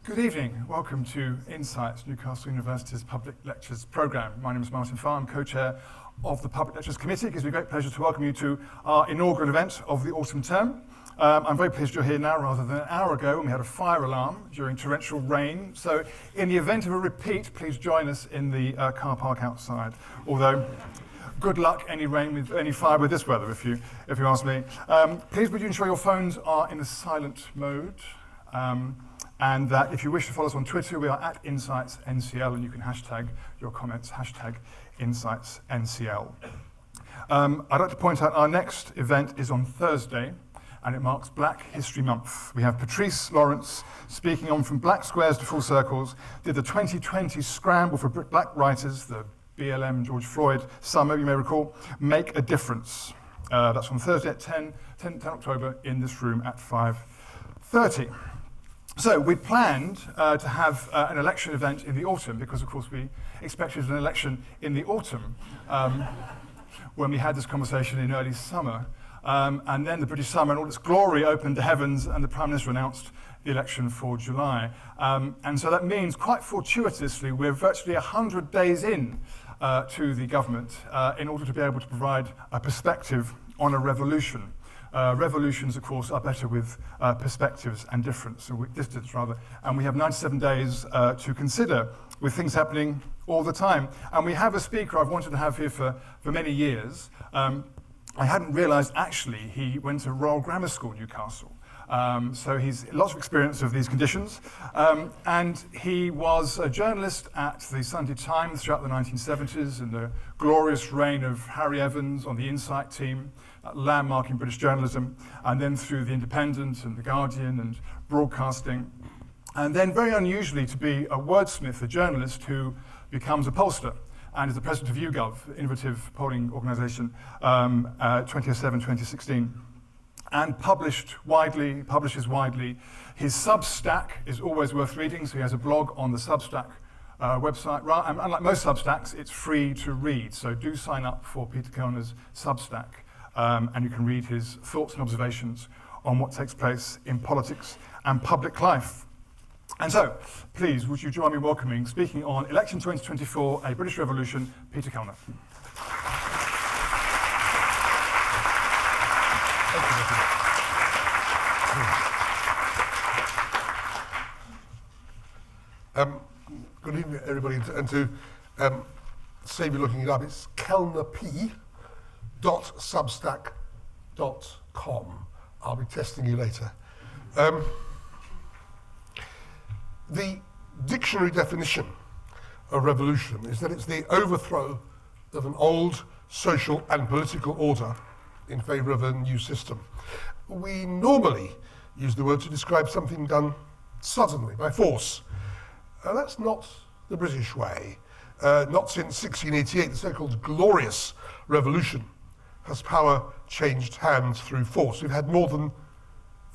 Good evening. Welcome to Insights, Newcastle University's Public Lectures programme. My name is Martin Farr. I'm co-chair of the Public Lectures Committee. It gives me great pleasure to welcome you to our inaugural event of the autumn term. I'm very pleased you're here now rather than an hour ago when we had a fire alarm during torrential rain. So in the event of a repeat, please join us in the car park outside. Although, good luck any fire with this weather, if you ask me. Please would you ensure your phones are in a silent mode. And that if you wish to follow us on Twitter, we are at InsightsNCL, and you can hashtag your comments, hashtag InsightsNCL. I'd like to point out our next event is on Thursday, and it marks Black History Month. We have Patrice Lawrence speaking on From Black Squares to Full Circles, did the 2020 Scramble for Black Writers, the BLM George Floyd Summer, you may recall, Make a Difference. That's on Thursday at 10 October in this room at 5:30. So we planned to have an election event in the autumn because, of course, we expected an election in the autumn when we had this conversation in early summer. And then the British summer in all its glory opened the heavens and the Prime Minister announced the election for July. And so that means, quite fortuitously, we're virtually 100 days in to the government in order to be able to provide a perspective on a revolution. Revolutions, of course, are better with perspectives and distance, rather. And we have 97 days to consider, with things happening all the time. And we have a speaker I've wanted to have here for many years. I hadn't realised, actually, he went to Royal Grammar School, Newcastle. So he's lots of experience of these conditions. And he was a journalist at the Sunday Times throughout the 1970s in the glorious reign of Harry Evans on the Insight team, landmark in British journalism, and then through the Independent and the Guardian and broadcasting. And then very unusually to be a wordsmith, a journalist who becomes a pollster and is the president of YouGov, innovative polling organisation, 2007-2016. And publishes widely. His Substack is always worth reading, so he has a blog on the Substack website. And unlike most Substacks, it's free to read, so do sign up for Peter Kellner's Substack, and you can read his thoughts and observations on what takes place in politics and public life. And so, please, would you join me in welcoming, speaking on Election 2024, A British Revolution, Peter Kellner. Good evening, everybody, and to save you looking it up, it's kellnerp.substack.com. I'll be testing you later. The dictionary definition of revolution is that it's the overthrow of an old social and political order in favour of a new system. We normally use the word to describe something done suddenly, by force. That's not the British way. Not since 1688, the so-called Glorious Revolution, has power changed hands through force. We've had more than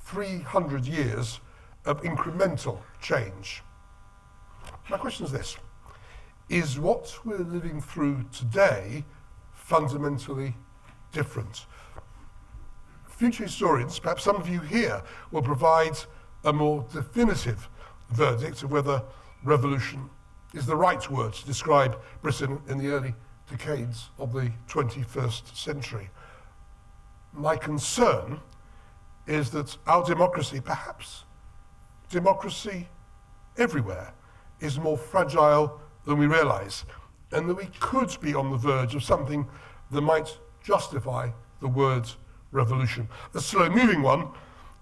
300 years of incremental change. My question is this: is what we're living through today fundamentally different? Future historians, perhaps some of you here, will provide a more definitive verdict of whether revolution is the right word to describe Britain in the early decades of the 21st century. My concern is that our democracy, perhaps democracy everywhere, is more fragile than we realise, and that we could be on the verge of something that might justify the word revolution. A slow-moving one,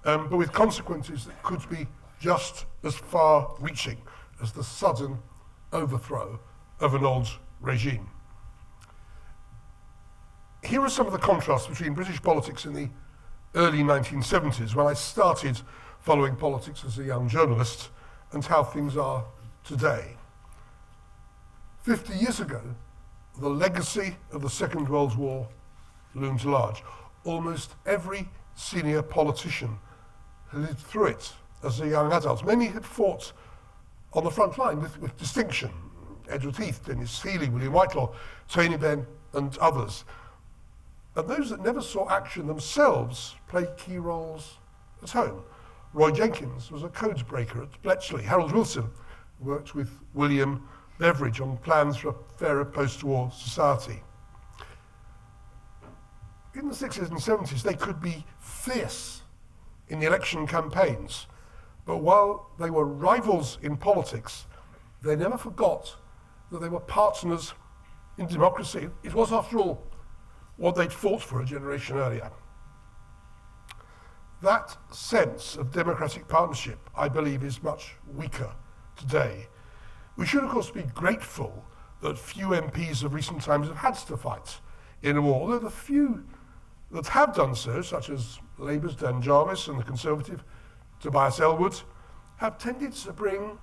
but with consequences that could be just as far-reaching as the sudden overthrow of an old regime. Here are some of the contrasts between British politics in the early 1970s, when I started following politics as a young journalist, and how things are today. 50 years ago, the legacy of the Second World War loomed large. Almost every senior politician who lived through it as a young adult. Many had fought on the front line with distinction. Edward Heath, Dennis Healey, William Whitelaw, Tony Benn, and others. And those that never saw action themselves played key roles at home. Roy Jenkins was a codes breaker at Bletchley. Harold Wilson worked with William Beveridge on plans for a fairer post-war society. In the 60s and 70s, they could be fierce in the election campaigns, but while they were rivals in politics, they never forgot that they were partners in democracy. It was, after all, what they'd fought for a generation earlier. That sense of democratic partnership, I believe, is much weaker today. We should, of course, be grateful that few MPs of recent times have had to fight in a war, although the few that have done so, such as Labour's Dan Jarvis and the Conservative Tobias Ellwood, have tended to bring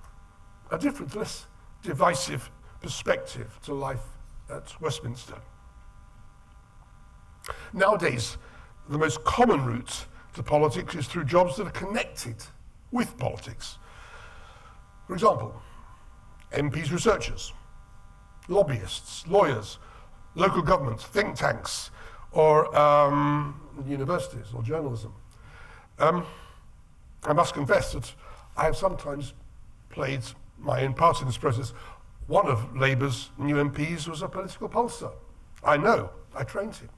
a different, less divisive perspective to life at Westminster. Nowadays, the most common route to politics is through jobs that are connected with politics. For example, MPs, researchers, lobbyists, lawyers, local government, think tanks, or universities or journalism. I must confess that I have sometimes played my own part in this process. One of Labour's new MPs was a political pollster. I know, I trained him.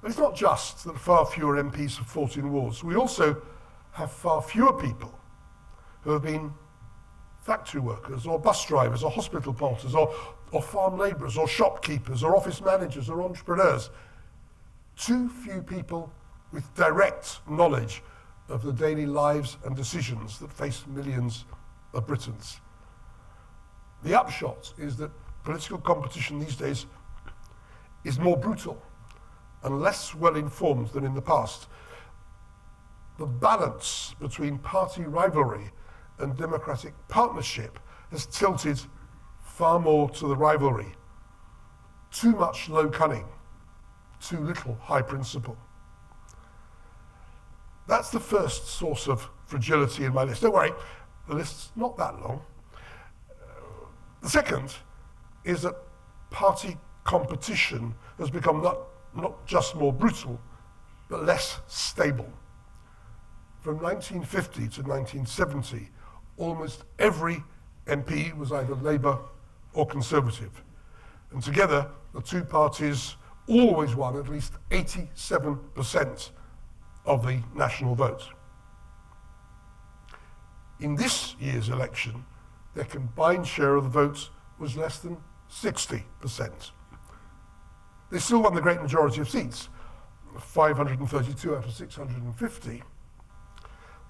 But it's not just that far fewer MPs have fought in wars. We also have far fewer people who have been factory workers or bus drivers or hospital porters or farm labourers or shopkeepers or office managers or entrepreneurs. Too few people with direct knowledge of the daily lives and decisions that face millions of Britons. The upshot is that political competition these days is more brutal and less well informed than in the past. The balance between party rivalry and democratic partnership has tilted far more to the rivalry. Too much low cunning, too little high principle. That's the first source of fragility in my list. Don't worry, the list's not that long. The second is that party competition has become not just more brutal, but less stable. From 1950 to 1970, almost every MP was either Labour or Conservative. And together, the two parties always won at least 87% of the national vote. In this year's election, their combined share of the vote was less than 60%. They still won the great majority of seats, 532 out of 650,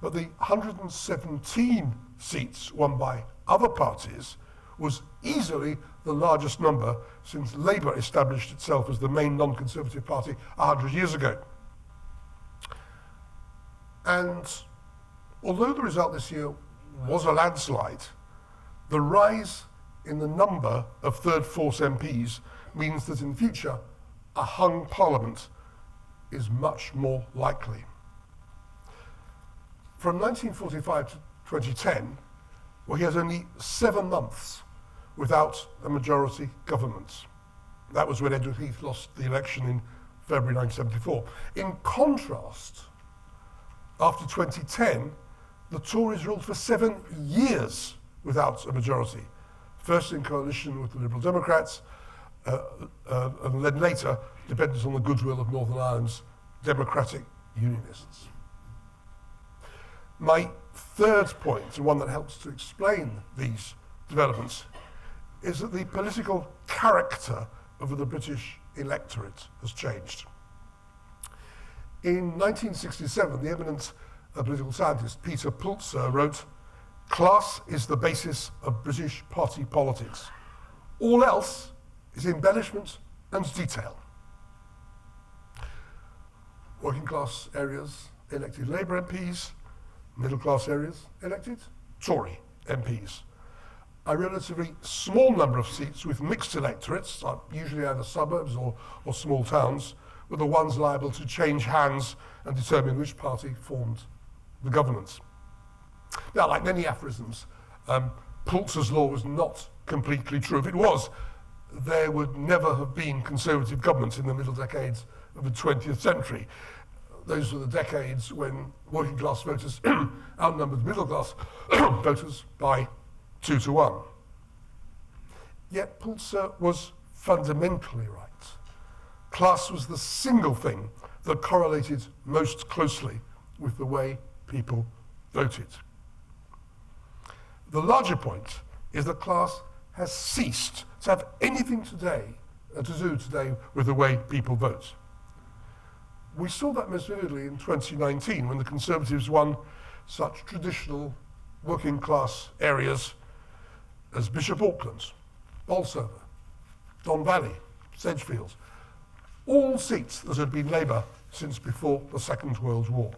but the 117 seats won by other parties was easily the largest number since Labour established itself as the main non-conservative party 100 years ago. And although the result this year was a landslide, the rise in the number of third force MPs means that in future, a hung parliament is much more likely. From 1945 to 2010, well, he has only 7 months without a majority government. That was when Edward Heath lost the election in February 1974. In contrast, after 2010, the Tories ruled for 7 years without a majority, first in coalition with the Liberal Democrats, and then later dependent on the goodwill of Northern Ireland's Democratic Unionists. My third point, and one that helps to explain these developments, is that the political character of the British electorate has changed. In 1967, the eminent political scientist Peter Kellner wrote, "Class is the basis of British party politics. All else is embellishment and detail." Working class areas elected Labour MPs, middle class areas elected Tory MPs. A relatively small number of seats with mixed electorates, usually either suburbs or small towns, were the ones liable to change hands and determine which party formed the government. Now, like many aphorisms, Pultzer's law was not completely true. If it was, there would never have been Conservative governments in the middle decades of the 20th century. those were the decades when working class voters outnumbered middle class voters by 2 to 1. Yet Pulitzer was fundamentally right. Class was the single thing that correlated most closely with the way people voted. The larger point is that class has ceased to have anything to do today with the way people vote. We saw that most vividly in 2019 when the Conservatives won such traditional working class areas as Bishop Auckland, Bolsover, Don Valley, Sedgefield, all seats that had been Labour since before the Second World War.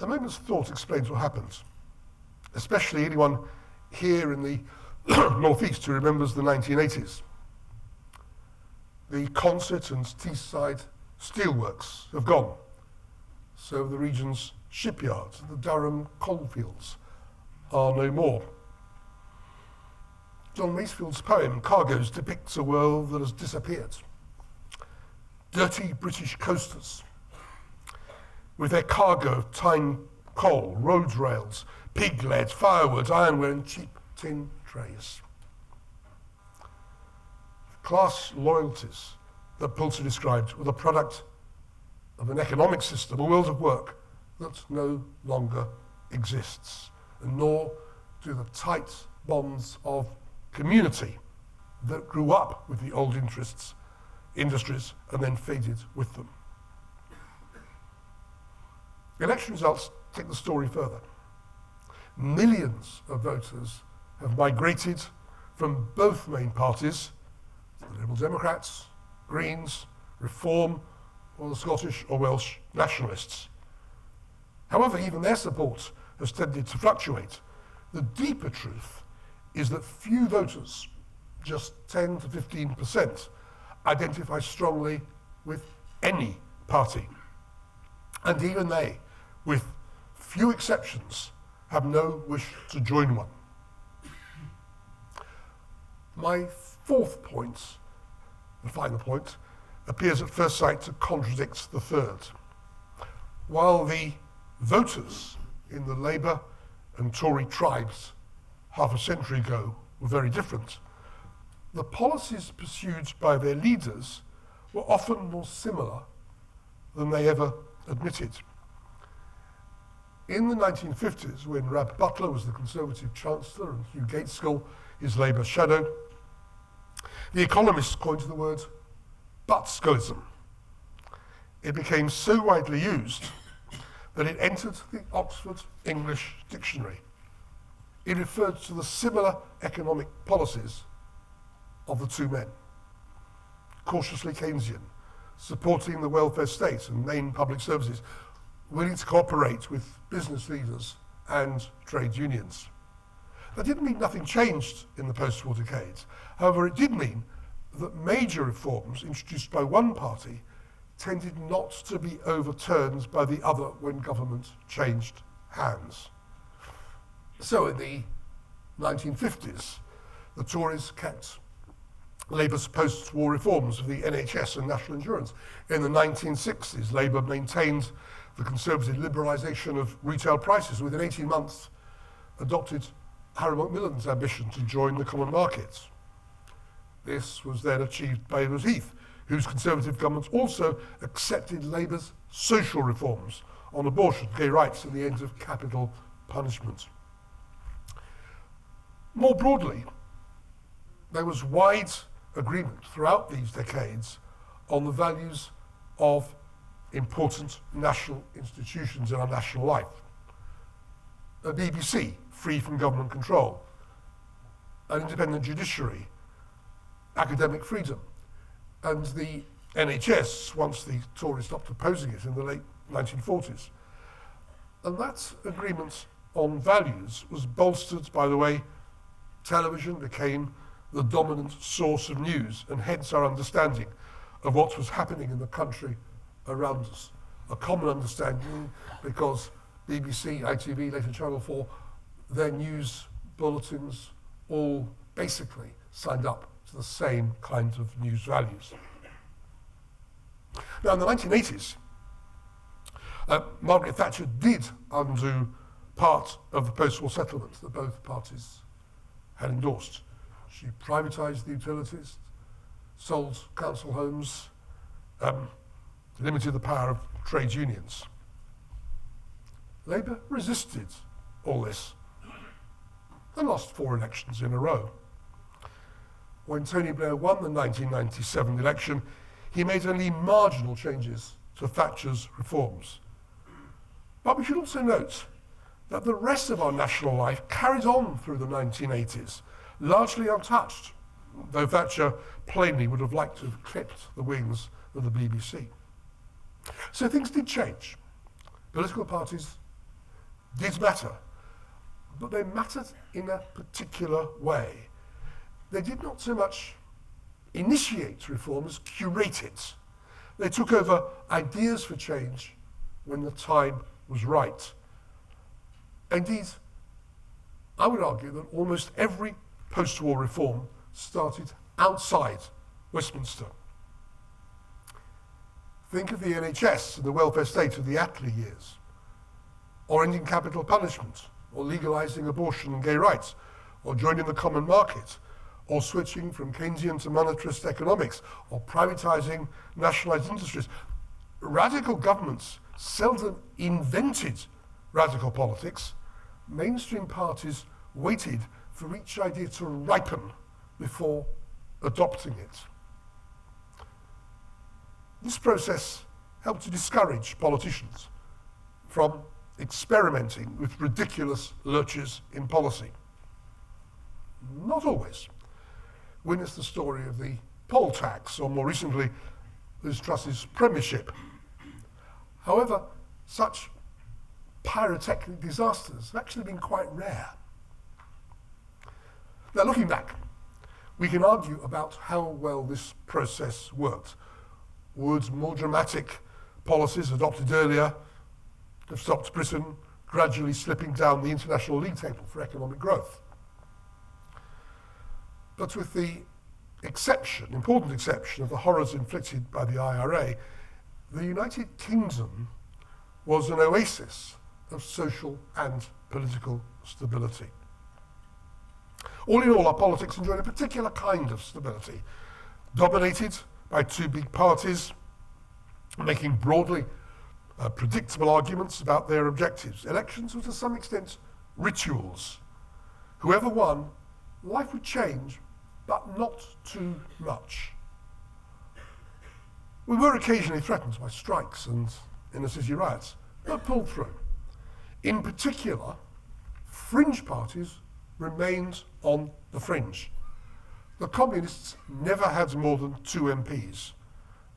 A moment's thought explains what happened, especially anyone here in the Northeast who remembers the 1980s. The Concert and Teesside steelworks have gone, so the region's shipyards and the Durham coalfields are no more. John Masefield's poem, Cargoes, depicts a world that has disappeared. Dirty British coasters, with their cargo of Tyne coal, road rails, pig lead, firewood, ironware, and cheap tin trays. The class loyalties that Pulitzer described were the product of an economic system, a world of work that no longer exists, and nor do the tight bonds of community that grew up with the old industries and then faded with them. Election results take the story further. Millions of voters have migrated from both main parties, the Liberal Democrats, Greens, Reform, or the Scottish or Welsh nationalists. However, even their support has tended to fluctuate. The deeper truth is that few voters, just 10 to 15%, identify strongly with any party. And even they, with few exceptions, have no wish to join one. My fourth point, the final point, appears at first sight to contradict the third. While the voters in the Labour and Tory tribes half a century ago were very different, the policies pursued by their leaders were often more similar than they ever admitted. In the 1950s, when Rab Butler was the Conservative Chancellor and Hugh Gaitskell his Labour shadow, the economists coined the word Butskullism. It became so widely used that it entered the Oxford English Dictionary. It referred to the similar economic policies of the two men. Cautiously Keynesian, supporting the welfare state and main public services, willing to cooperate with business leaders and trade unions. That didn't mean nothing changed in the post-war decades. However, it did mean that major reforms introduced by one party tended not to be overturned by the other when government changed hands. So in the 1950s, the Tories kept Labour's post-war reforms of the NHS and national insurance. In the 1960s, Labour maintained the Conservative liberalisation of retail prices. Within 18 months, adopted Harry Macmillan's ambition to join the common market. This was then achieved by Edward Heath, whose Conservative government also accepted Labour's social reforms on abortion, gay rights, and the end of capital punishment. More broadly, there was wide agreement throughout these decades on the values of important national institutions in our national life. A BBC, free from government control, an independent judiciary, academic freedom, and the NHS once the Tories stopped opposing it in the late 1940s. And that agreement on values was bolstered by the way television became the dominant source of news, and hence our understanding of what was happening in the country around us. A common understanding because BBC, ITV, later Channel 4, their news bulletins all basically signed up to the same kinds of news values. Now, in the 1980s, Margaret Thatcher did undo part of the post-war settlement that both parties had endorsed. She privatised the utilities, sold council homes, limited the power of trade unions. Labour resisted all this and lost 4 elections in a row. When Tony Blair won the 1997 election, he made only marginal changes to Thatcher's reforms. But we should also note that the rest of our national life carried on through the 1980s, largely untouched, though Thatcher plainly would have liked to have clipped the wings of the BBC. So things did change. Political parties did matter, but they mattered in a particular way. They did not so much initiate reform as curate it. They took over ideas for change when the time was right. Indeed, I would argue that almost every post-war reform started outside Westminster. Think of the NHS and the welfare state of the Attlee years, or ending capital punishment, or legalising abortion and gay rights, or joining the common market, or switching from Keynesian to monetarist economics, or privatising nationalised industries. Radical governments seldom invented radical politics. Mainstream parties waited for each idea to ripen before adopting it. This process helped to discourage politicians from experimenting with ridiculous lurches in policy. Not always. Witness the story of the poll tax, or more recently, Liz Truss's premiership. However, such pyrotechnic disasters have actually been quite rare. Now, looking back, we can argue about how well this process worked. Would more dramatic policies adopted earlier have stopped Britain gradually slipping down the international league table for economic growth? But with the exception, important exception, of the horrors inflicted by the IRA, the United Kingdom was an oasis of social and political stability. All in all, our politics enjoyed a particular kind of stability, dominated by 2 big parties, making broadly predictable arguments about their objectives. Elections were to some extent rituals. Whoever won, life would change, but not too much. We were occasionally threatened by strikes and inner-city riots, but pulled through. In particular, fringe parties remained on the fringe. The communists never had more than 2 MPs.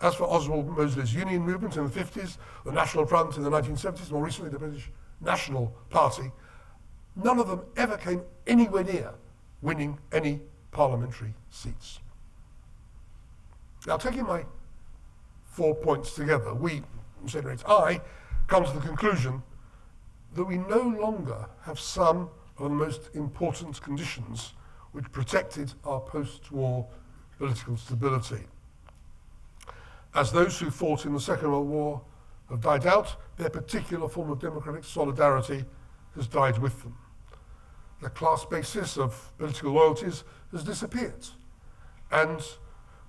As for Oswald Mosley's Union movement in the 50s, the National Front in the 1970s, more recently the British National Party, none of them ever came anywhere near winning any parliamentary seats. Now, taking my 4 points together, we, I, come to the conclusion that we no longer have some of the most important conditions which protected our post-war political stability. As those who fought in the Second World War have died out, their particular form of democratic solidarity has died with them. The class basis of political loyalties has disappeared, and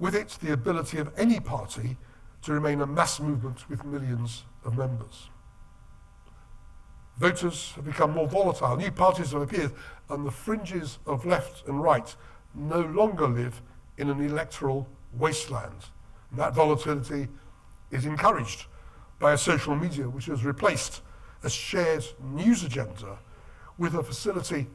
with it the ability of any party to remain a mass movement with millions of members. Voters have become more volatile, new parties have appeared, and the fringes of left and right no longer live in an electoral wasteland. And that volatility is encouraged by a social media which has replaced a shared news agenda with a facility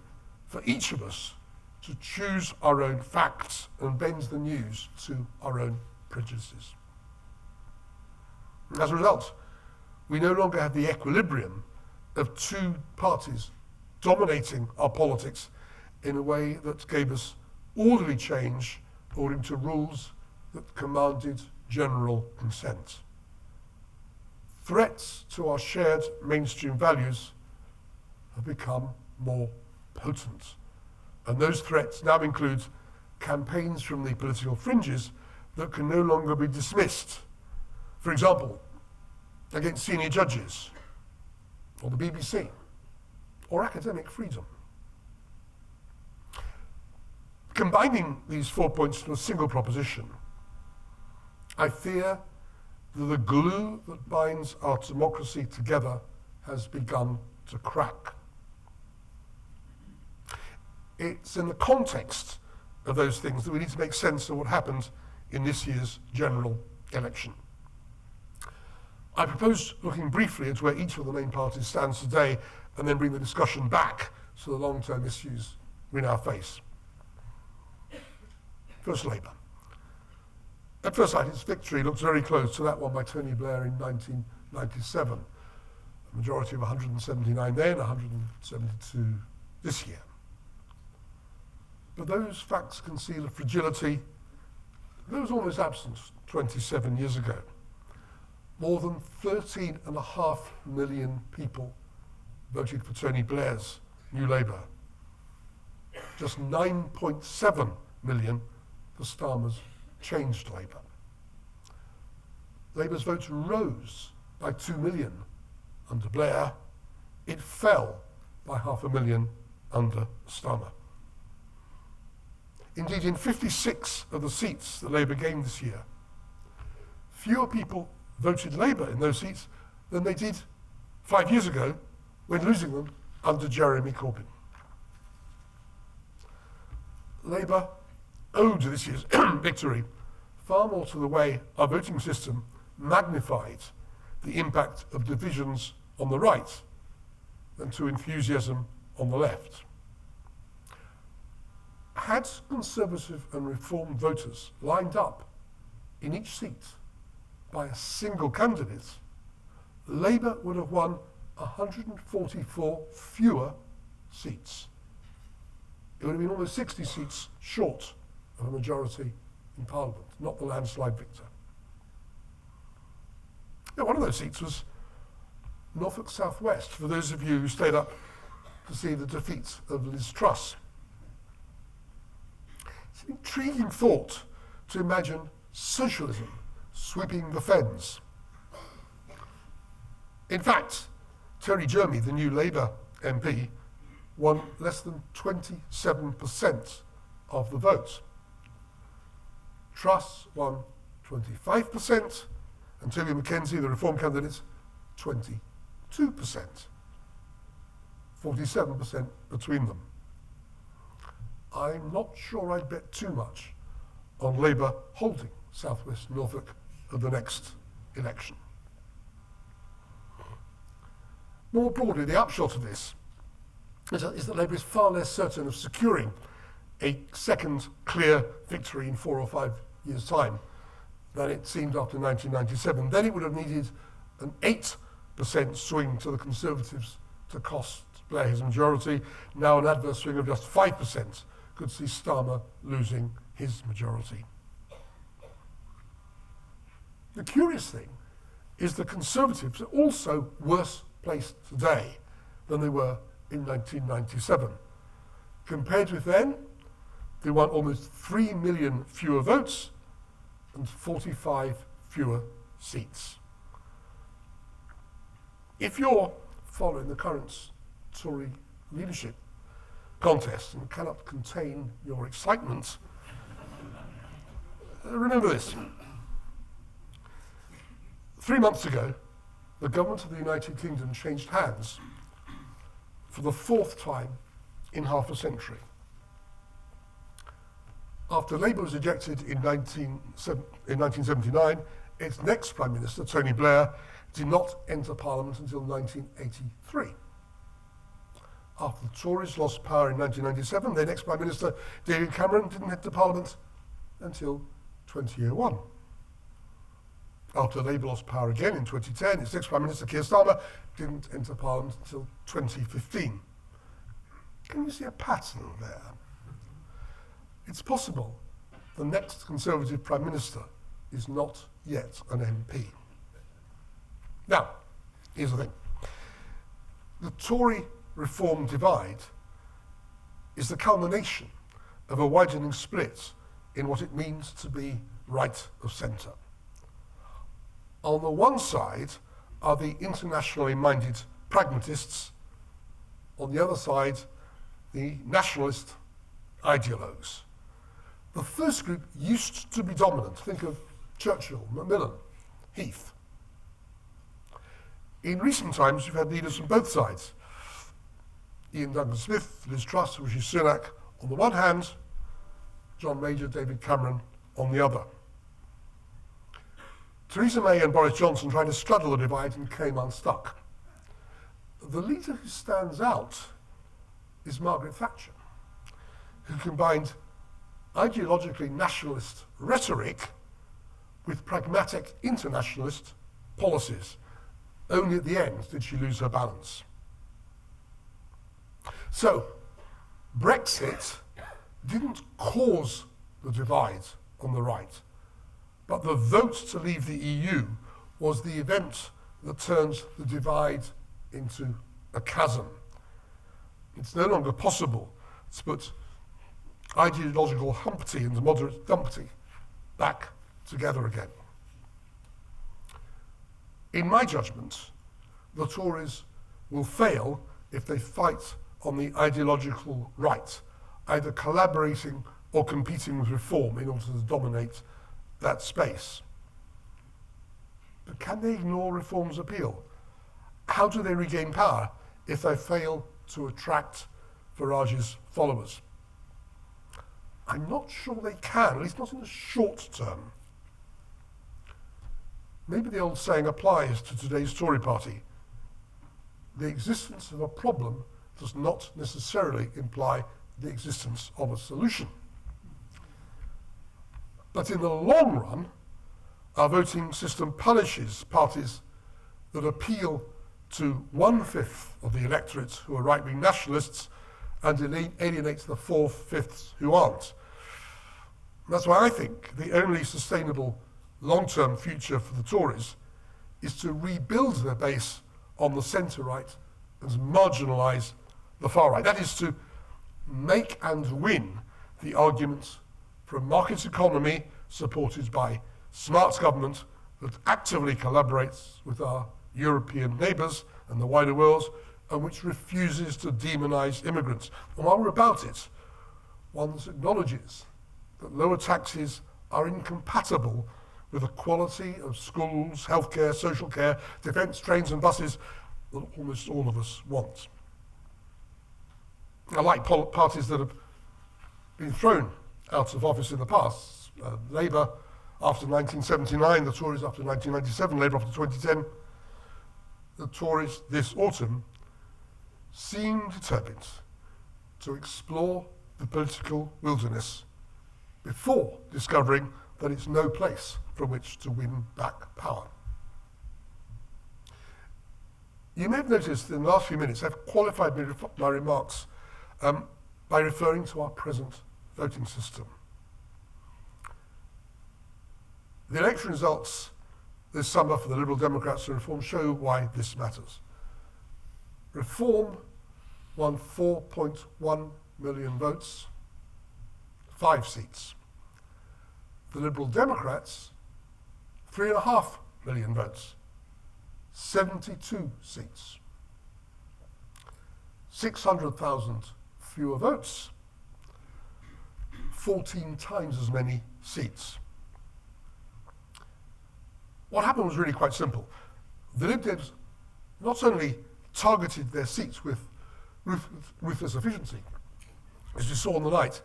for each of us to choose our own facts and bend the news to our own prejudices. As a result, we no longer have the equilibrium of 2 parties dominating our politics in a way that gave us orderly change according to rules that commanded general consent. Threats to our shared mainstream values have become more potent, and those threats now include campaigns from the political fringes that can no longer be dismissed. For example, against senior judges, or the BBC, or academic freedom. Combining these 4 points into a single proposition, I fear that the glue that binds our democracy together has begun to crack. It's in the context of those things that we need to make sense of what happened in this year's general election. I propose looking briefly at where each of the main parties stands today and then bring the discussion back to the long-term issues we now face. First, Labour. At first sight, its victory looks very close to that won by Tony Blair in 1997. A majority of 179 then, 172 this year. But those facts conceal a fragility that was almost absent 27 years ago. More than 13.5 million people voted for Tony Blair's New Labour. Just 9.7 million for Starmer's Changed Labour. Labour's votes rose by 2 million under Blair. It fell by 500,000 under Starmer. Indeed, in 56 of the seats that Labour gained this year, fewer people voted Labour in those seats than they did 5 years ago when losing them under Jeremy Corbyn. Labour owed this year's victory far more to the way our voting system magnified the impact of divisions on the right than to enthusiasm on the left. Had Conservative and Reform voters lined up in each seat by a single candidate, Labour would have won 144 fewer seats. It would have been almost 60 seats short of a majority in Parliament, not the landslide victor. Now, one of those seats was Norfolk South West, for those of you who stayed up to see the defeat of Liz Truss. It's an intriguing thought to imagine socialism sweeping the fens. In fact, Terry Jeremy, the new Labour MP, won less than 27% of the vote. Truss won 25%, and Toby Mackenzie, the Reform candidate, 22%. 47% between them. I'm not sure I'd bet too much on Labour holding South West Norfolk at the next election. More broadly, the upshot of this is that Labour is far less certain of securing a second clear victory in 4 or 5 years' time than it seemed after 1997. Then it would have needed an 8% swing to the Conservatives to cost Blair his majority. Now an adverse swing of just 5% could see Starmer losing his majority. The curious thing is the Conservatives are also worse placed today than they were in 1997. Compared with then, they won almost 3 million fewer votes and 45 fewer seats. If you're following the current Tory leadership contest and cannot contain your excitement, remember this. 3 months ago, the government of the United Kingdom changed hands for the 4th time in half a century. After Labour was ejected in 1979, its next Prime Minister, Tony Blair, did not enter Parliament until 1983. After the Tories lost power in 1997, their next Prime Minister, David Cameron, didn't enter Parliament until 2001. After Labour lost power again in 2010, its next Prime Minister, Keir Starmer, didn't enter Parliament until 2015. Can you see a pattern there? It's possible the next Conservative Prime Minister is not yet an MP. Now, here's the thing. The Tory Reform divide is the culmination of a widening split in what it means to be right of centre. On the one side are the internationally minded pragmatists, on the other side, the nationalist ideologues. The first group used to be dominant. Think of Churchill, Macmillan, Heath. In recent times, you've had leaders from both sides. Ian Duncan Smith, Liz Truss, Rishi Sunak on the one hand, John Major, David Cameron on the other. Theresa May and Boris Johnson tried to straddle the divide and came unstuck. The leader who stands out is Margaret Thatcher, who combined ideologically nationalist rhetoric with pragmatic internationalist policies. Only at the end did she lose her balance. So, Brexit didn't cause the divide on the right, but the vote to leave the EU was the event that turned the divide into a chasm. It's no longer possible to put ideological Humpty and moderate Dumpty back together again. In my judgment, the Tories will fail if they fight on the ideological right, either collaborating or competing with reform in order to dominate that space. But can they ignore reform's appeal? How do they regain power if they fail to attract Farage's followers? I'm not sure they can, at least not in the short term. Maybe the old saying applies to today's Tory party. The existence of a problem does not necessarily imply the existence of a solution. But in the long run, our voting system punishes parties that appeal to 1/5 of the electorate who are right-wing nationalists and alienates the 4/5 who aren't. That's why I think the only sustainable long-term future for the Tories is to rebuild their base on the centre-right and marginalise the far-right. That is to make and win the arguments for a market economy supported by smart government that actively collaborates with our European neighbours and the wider world, and which refuses to demonise immigrants. And while we're about it, one that acknowledges that lower taxes are incompatible with the quality of schools, healthcare, social care, defence, trains and buses that almost all of us want. I like parties that have been thrown out of office in the past. Labour after 1979, the Tories after 1997, Labour after 2010. The Tories this autumn seem determined to explore the political wilderness before discovering that it's no place from which to win back power. You may have noticed in the last few minutes I've qualified my remarks by referring to our present voting system. The election results this summer for the Liberal Democrats and Reform show why this matters. Reform won 4.1 million votes, 5 seats. The Liberal Democrats, 3.5 million votes, 72 seats. 600,000 fewer votes, 14 times as many seats. What happened was really quite simple. The Lib Dems not only targeted their seats with ruthless efficiency, as you saw on the night,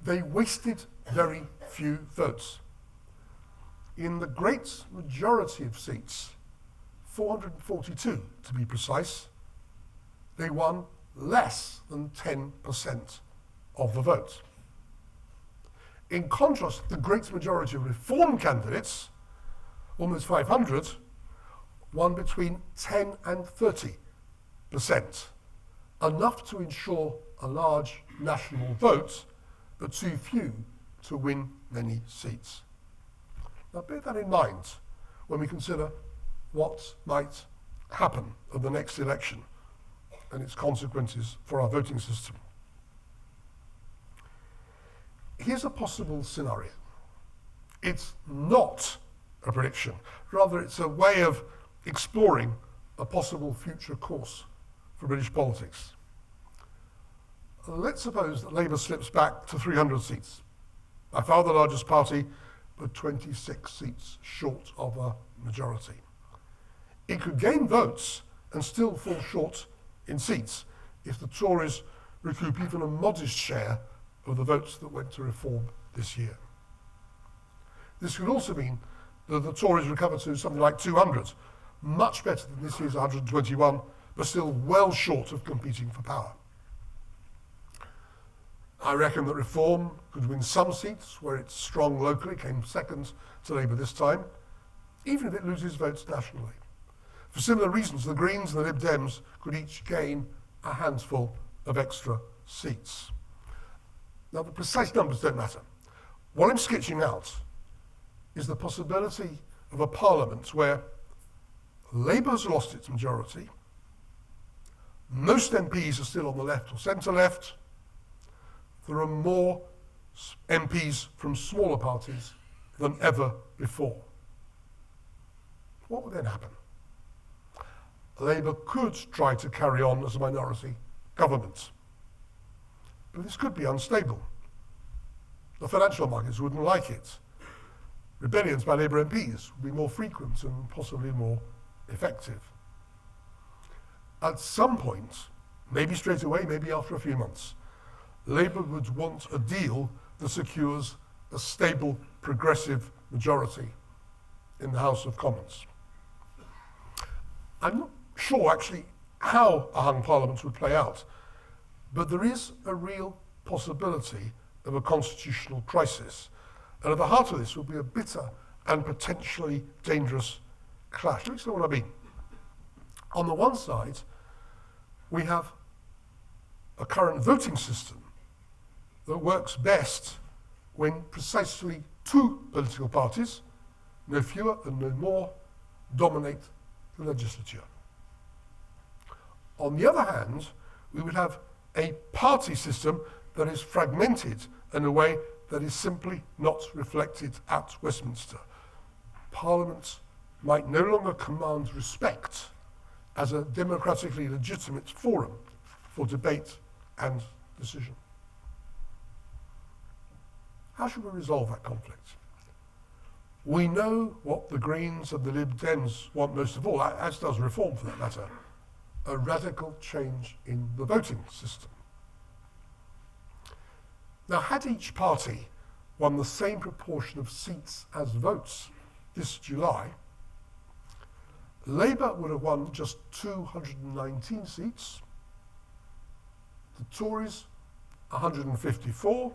they wasted very few votes. In the great majority of seats, 442 to be precise, they won less than 10% of the vote. In contrast, the great majority of Reform candidates, almost 500, won between 10 and 30%, enough to ensure a large national vote, but too few to win many seats. Now bear that in mind when we consider what might happen at the next election and its consequences for our voting system. Here's a possible scenario. It's not a prediction. Rather, it's a way of exploring a possible future course for British politics. Let's suppose that Labour slips back to 300 seats, by far the largest party, but 26 seats short of a majority. It could gain votes and still fall short in seats if the Tories recoup even a modest share of the votes that went to Reform this year. This could also mean that the Tories recover to something like 200, much better than this year's 121, but still well short of competing for power. I reckon that Reform could win some seats where it's strong locally, came second to Labour this time, even if it loses votes nationally. For similar reasons, the Greens and the Lib Dems could each gain a handful of extra seats. Now, the precise numbers don't matter. What I'm sketching out is the possibility of a parliament where Labour has lost its majority, most MPs are still on the left or centre-left, there are more MPs from smaller parties than ever before. What would then happen? Labour could try to carry on as a minority government, but this could be unstable. The financial markets wouldn't like it. Rebellions by Labour MPs would be more frequent and possibly more effective. At some point, maybe straight away, maybe after a few months, Labour would want a deal that secures a stable, progressive majority in the House of Commons. I'm not sure actually how a hung parliament would play out, but there is a real possibility of a constitutional crisis, and at the heart of this will be a bitter and potentially dangerous clash. Let me explain what I mean. On the one side, we have a current voting system that works best when precisely two political parties, no fewer and no more, dominate the legislature. On the other hand, we would have a party system that is fragmented in a way that is simply not reflected at Westminster. Parliament might no longer command respect as a democratically legitimate forum for debate and decision. How should we resolve that conflict? We know what the Greens and the Lib Dems want most of all, as does Reform for that matter, a radical change in the voting system. Now, had each party won the same proportion of seats as votes this July, Labour would have won just 219 seats, the Tories 154,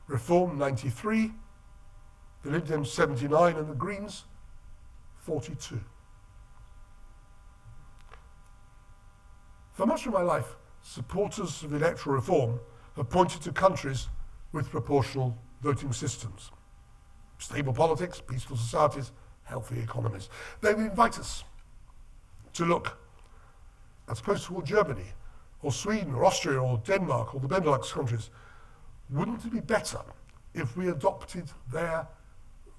Reform 93, the Lib Dems 79, and the Greens 42. For much of my life, supporters of electoral reform have pointed to countries with proportional voting systems. Stable politics, peaceful societies, healthy economies. They would invite us to look at post-war Germany, or Sweden, or Austria, or Denmark, or the Benelux countries. Wouldn't it be better if we adopted their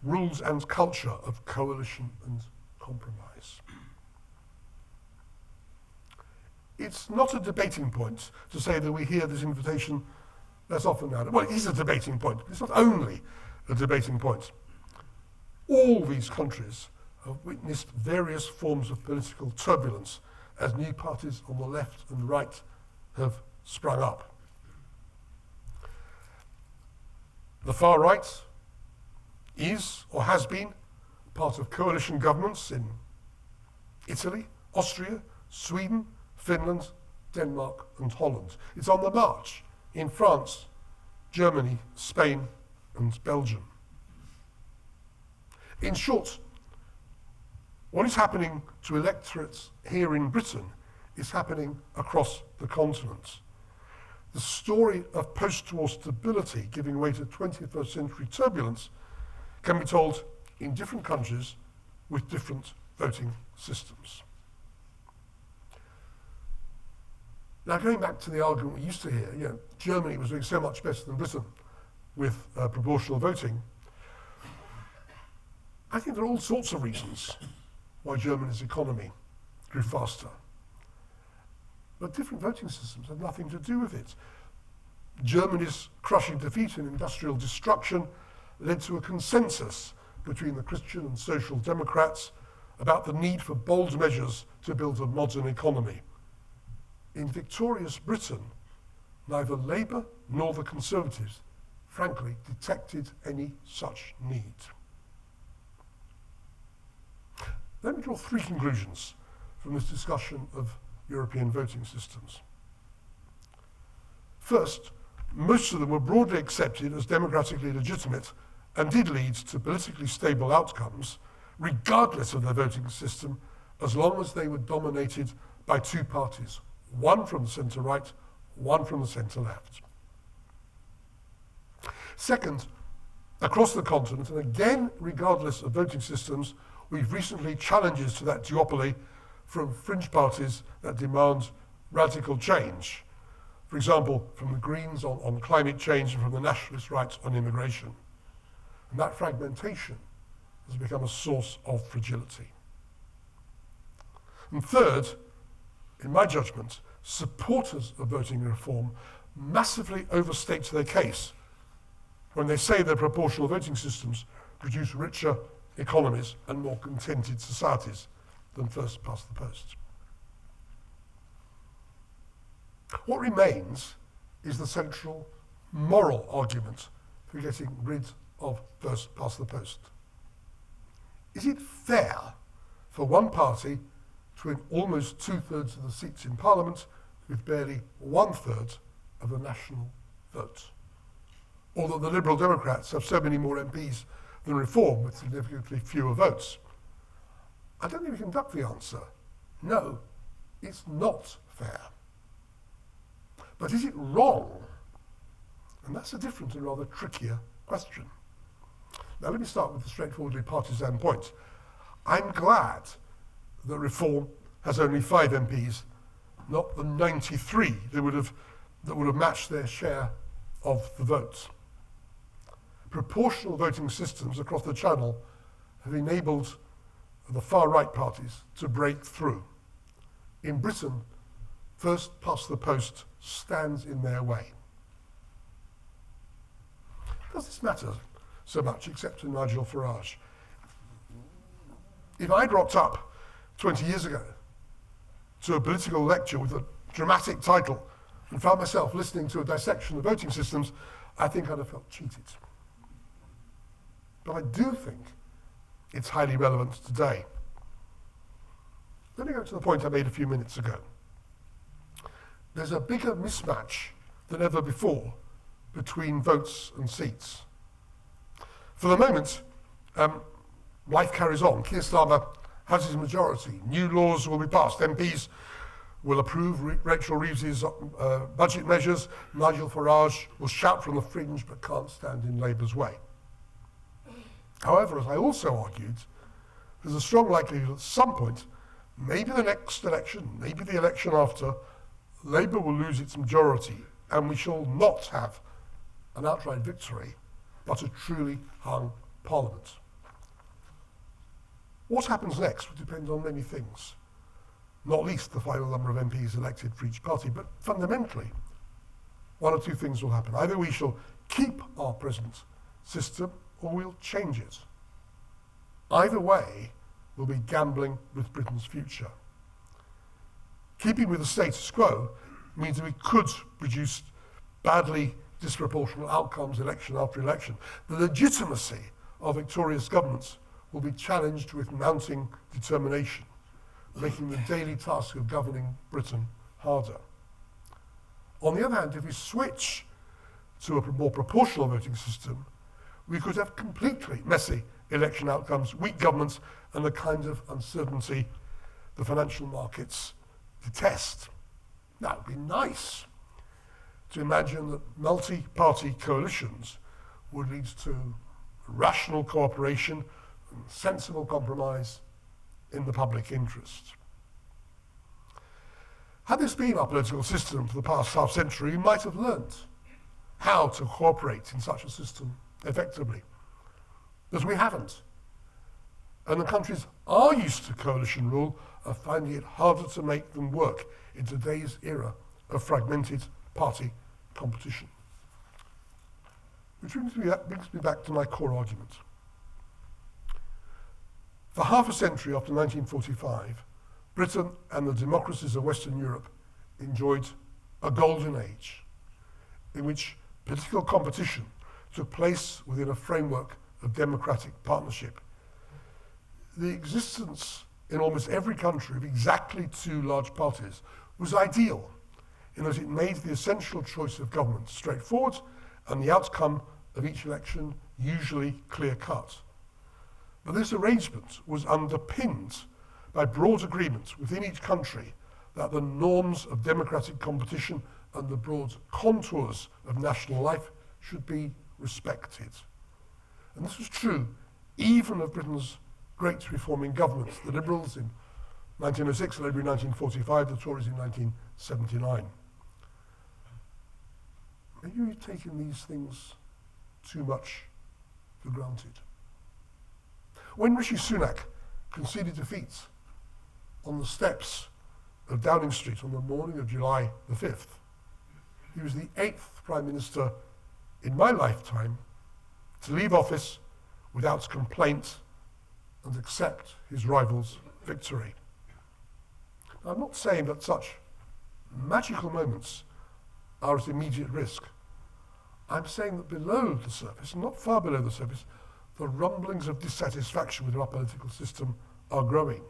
rules and culture of coalition and compromise? It's not a debating point to say that we hear this invitation less often now. Well, it is a debating point, but it's not only a debating point. All these countries have witnessed various forms of political turbulence as new parties on the left and right have sprung up. The far right is, or has been, part of coalition governments in Italy, Austria, Sweden, Finland, Denmark, and Holland. It's on the march in France, Germany, Spain, and Belgium. In short, what is happening to electorates here in Britain is happening across the continent. The story of post-war stability giving way to 21st century turbulence can be told in different countries with different voting systems. Now, going back to the argument we used to hear, Germany was doing so much better than Britain with proportional voting. I think there are all sorts of reasons why Germany's economy grew faster. But different voting systems have nothing to do with it. Germany's crushing defeat and industrial destruction led to a consensus between the Christian and Social Democrats about the need for bold measures to build a modern economy. In victorious Britain, neither Labour nor the Conservatives, frankly, detected any such need. Let me draw three conclusions from this discussion of European voting systems. First, most of them were broadly accepted as democratically legitimate and did lead to politically stable outcomes, regardless of their voting system, as long as they were dominated by two parties, one from the centre-right, one from the centre-left. Second, across the continent, and again regardless of voting systems, we've recently challenges to that duopoly from fringe parties that demand radical change. For example, from the Greens on climate change and from the nationalist right on immigration. And that fragmentation has become a source of fragility. And third, in my judgment, supporters of voting reform massively overstate their case when they say their proportional voting systems produce richer economies and more contented societies than first past the post. What remains is the central moral argument for getting rid of first past the post. Is it fair for one party to win almost 2/3 of the seats in Parliament with barely 1/3 of the national vote? Or that the Liberal Democrats have so many more MPs than Reform with significantly fewer votes? I don't think we can duck the answer. No, it's not fair. But is it wrong? And that's a different and rather trickier question. Now let me start with the straightforwardly partisan point. I'm glad that Reform has only 5 MPs, not the 93 that would have matched their share of the votes. Proportional voting systems across the Channel have enabled the far-right parties to break through. In Britain, first past the post stands in their way. Does this matter so much, except to Nigel Farage? If I'd rocked up 20 years ago to a political lecture with a dramatic title and found myself listening to a dissection of voting systems, I think I'd have felt cheated. But I do think it's highly relevant today. Let me go to the point I made a few minutes ago. There's a bigger mismatch than ever before between votes and seats. For the moment, life carries on. Keir Starmer has his majority. New laws will be passed. MPs will approve Rachel Reeves's budget measures. Nigel Farage will shout from the fringe but can't stand in Labour's way. However, as I also argued, there's a strong likelihood at some point, maybe the next election, maybe the election after, Labour will lose its majority and we shall not have an outright victory, but a truly hung Parliament. What happens next will depend on many things, not least the final number of MPs elected for each party, but fundamentally, one or two things will happen. Either we shall keep our present system or we'll change it. Either way, we'll be gambling with Britain's future. Keeping with the status quo means that we could produce badly disproportionate outcomes election after election. The legitimacy of victorious governments will be challenged with mounting determination, making the daily task of governing Britain harder. On the other hand, if we switch to a more proportional voting system, we could have completely messy election outcomes, weak governments, and the kind of uncertainty the financial markets detest. Now, it would be nice to imagine that multi-party coalitions would lead to rational cooperation and sensible compromise in the public interest. Had this been our political system for the past half-century, we might have learnt how to cooperate in such a system effectively. But we haven't. And the countries are used to coalition rule are finding it harder to make them work in today's era of fragmented party competition. Which brings me back to my core argument. For half a century after 1945, Britain and the democracies of Western Europe enjoyed a golden age in which political competition took place within a framework of democratic partnership. The existence in almost every country of exactly two large parties was ideal in that it made the essential choice of government straightforward and the outcome of each election usually clear-cut. But this arrangement was underpinned by broad agreement within each country that the norms of democratic competition and the broad contours of national life should be respected. And this was true even of Britain's great reforming governments, the Liberals in 1906, the Labour in 1945, the Tories in 1979. Maybe we've taken these things too much for granted. When Rishi Sunak conceded defeat on the steps of Downing Street on the morning of July the 5th, he was the 8th Prime Minister in my lifetime to leave office without complaint and accept his rival's victory. I'm not saying that such magical moments are at immediate risk. I'm saying that below the surface, not far below the surface, the rumblings of dissatisfaction with our political system are growing.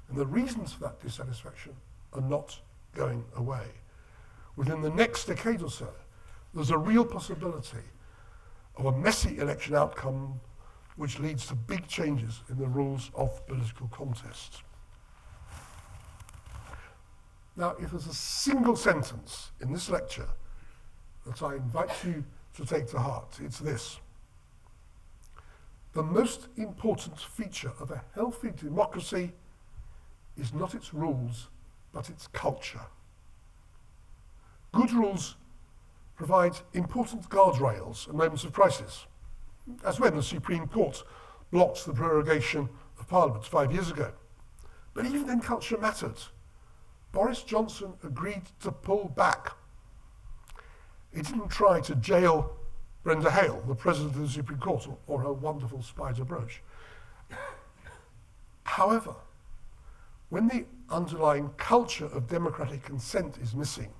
And the reasons for that dissatisfaction are not going away. Within the next decade or so, there's a real possibility of a messy election outcome which leads to big changes in the rules of political contest. Now, if there's a single sentence in this lecture that I invite you to take to heart, it's this. The most important feature of a healthy democracy is not its rules, but its culture. Good rules provide important guardrails in moments of crisis, as when the Supreme Court blocked the prorogation of Parliament 5 years ago. But even then culture mattered. Boris Johnson agreed to pull back. He didn't try to jail Brenda Hale, the President of the Supreme Court, or her wonderful spider brooch. However, when the underlying culture of democratic consent is missing,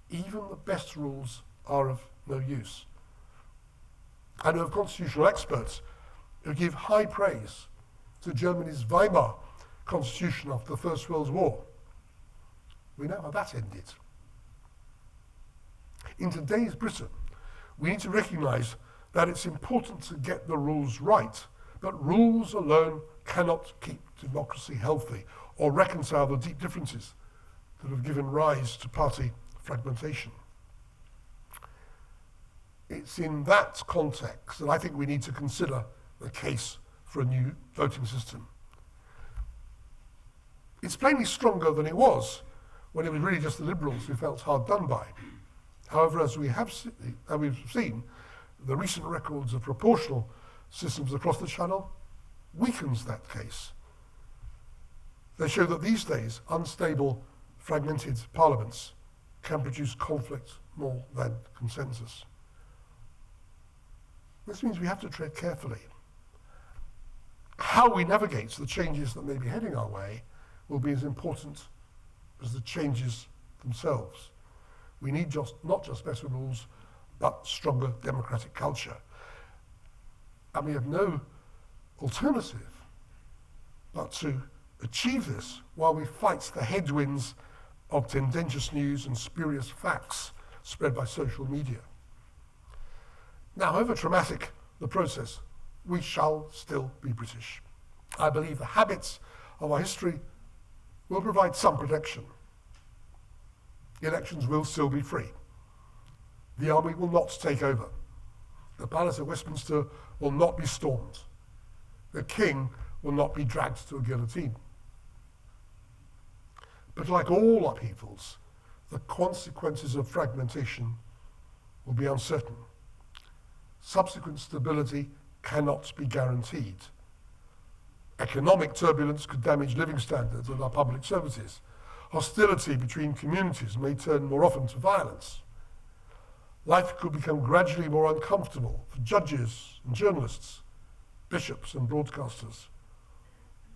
even the best rules are of no use. I know of constitutional experts who give high praise to Germany's Weimar Constitution after the First World War. We know how that ended. In today's Britain, we need to recognise that it's important to get the rules right, but rules alone cannot keep democracy healthy or reconcile the deep differences that have given rise to party fragmentation. It's in that context that I think we need to consider the case for a new voting system. It's plainly stronger than it was when it was really just the Liberals who felt hard done by. However, as we've seen, the recent records of proportional systems across the Channel weakens that case. They show that these days, unstable, fragmented parliaments can produce conflict more than consensus. This means we have to tread carefully. How we navigate the changes that may be heading our way will be as important as the changes themselves. We need not just better rules, but stronger democratic culture. And we have no alternative but to achieve this while we fight the headwinds of tendentious news and spurious facts spread by social media. Now, however traumatic the process, we shall still be British. I believe the habits of our history will provide some protection. Elections will still be free. The army will not take over. The Palace of Westminster will not be stormed. The King will not be dragged to a guillotine. But like all upheavals, the consequences of fragmentation will be uncertain. Subsequent stability cannot be guaranteed. Economic turbulence could damage living standards and our public services. Hostility between communities may turn more often to violence. Life could become gradually more uncomfortable for judges and journalists, bishops and broadcasters.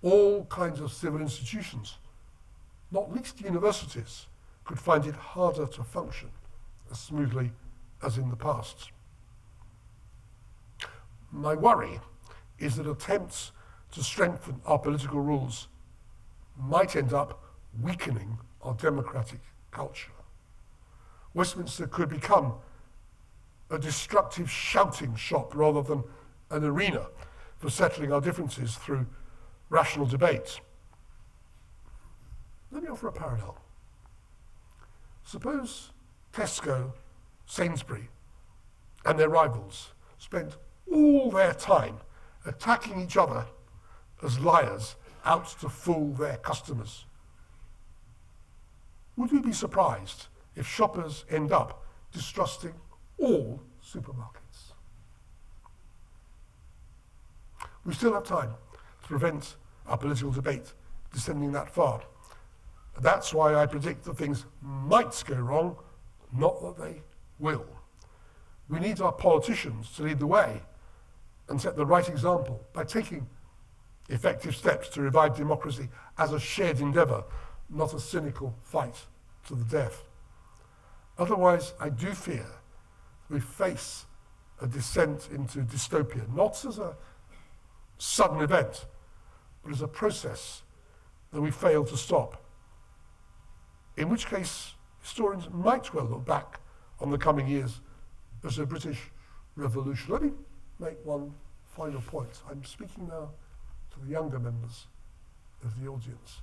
All kinds of civil institutions, not least universities, could find it harder to function as smoothly as in the past. My worry is that attempts to strengthen our political rules might end up weakening our democratic culture. Westminster could become a destructive shouting shop rather than an arena for settling our differences through rational debate. Let me offer a parallel. Suppose Tesco, Sainsbury, and their rivals spent all their time attacking each other as liars out to fool their customers. Would we be surprised if shoppers end up distrusting all supermarkets? We still have time to prevent our political debate descending that far. That's why I predict that things might go wrong, not that they will. We need our politicians to lead the way and set the right example by taking effective steps to revive democracy as a shared endeavour, not a cynical fight to the death. Otherwise, I do fear we face a descent into dystopia, not as a sudden event, but as a process that we fail to stop. In which case, historians might well look back on the coming years as a British Revolution. Let me make one final point. I'm speaking now to the younger members of the audience.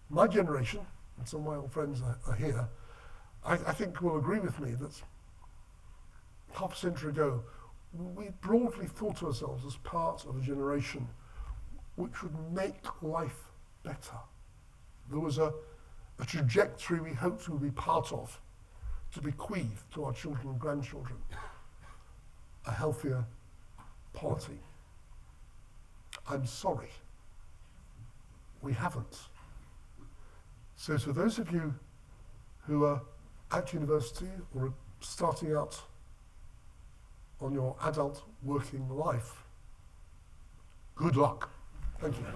My generation, and some of my old friends are here, I think will agree with me that half a century ago, we broadly thought of ourselves as part of a generation which would make life better. There was a trajectory we hoped we would be part of, to bequeath to our children and grandchildren a healthier polity. I'm sorry, we haven't. So to those of you who are at university or are starting out on your adult working life, good luck. Thank you.